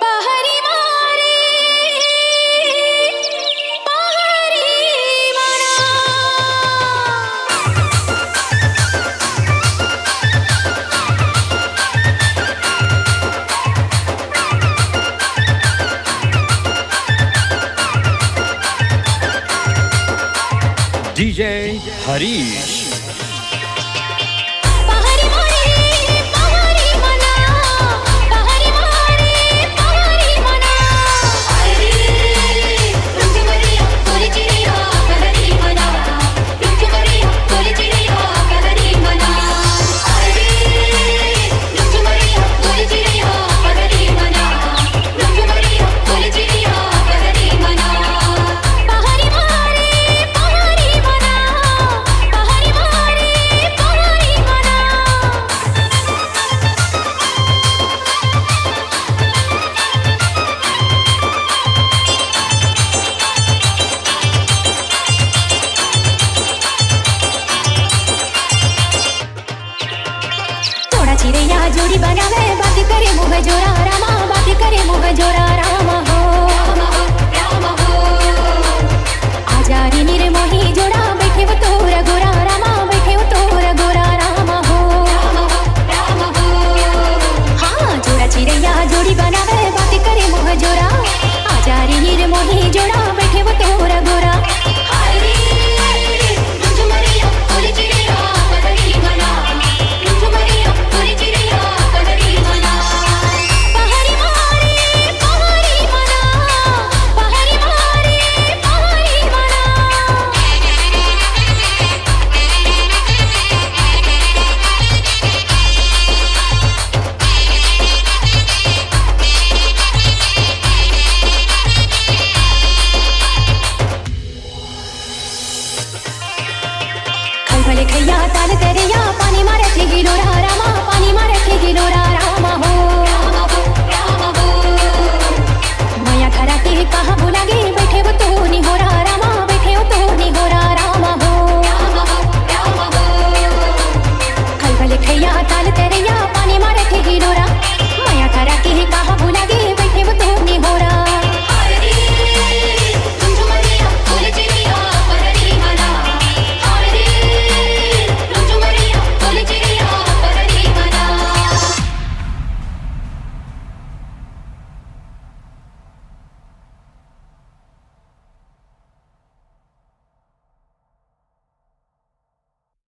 पहाड़ी मारे पहाड़ी मना DJ Harish. पहाड़ी मारे पहाड़ी मना पहाड़ी मारे पहाड़ी मना अरे रुक मरिया तोरी चिड़िया पहाड़ी मना रुक मरिया तोरी चिड़िया पहाड़ी मना अरे रुक मरिया तोरी चिड़िया पहाड़ी मना रुक मरिया तोरी चिड़िया पहाड़ी मना पहाड़ी मारे पहाड़ी मना पहाड़ी मारे पहाड़ी मना थोड़ा चिड़ैया जोड़ी बनावे बात करे मुँह जोरा रामा बात करे मुँह जोरा रामा हो आजा रे नीरे मोही जोड़ा बैठे वो तोरा गोरा रामा बैठे वो तोरा गोरा रामा हो हाँ जोड़ा चिड़ैया जोड़ी बनावे बात करे मुँह जोरा आजा रे नीरे मोही जोड़ा बैठे वो तोरा गोरा पहाड़ी मारे पहाड़ी मना पहाड़ी मारे पहाड़ी मना खल भले खैया ताल तेरे या पानी मारे थे गिलोरा रामा पानी मारे थे गिलोरा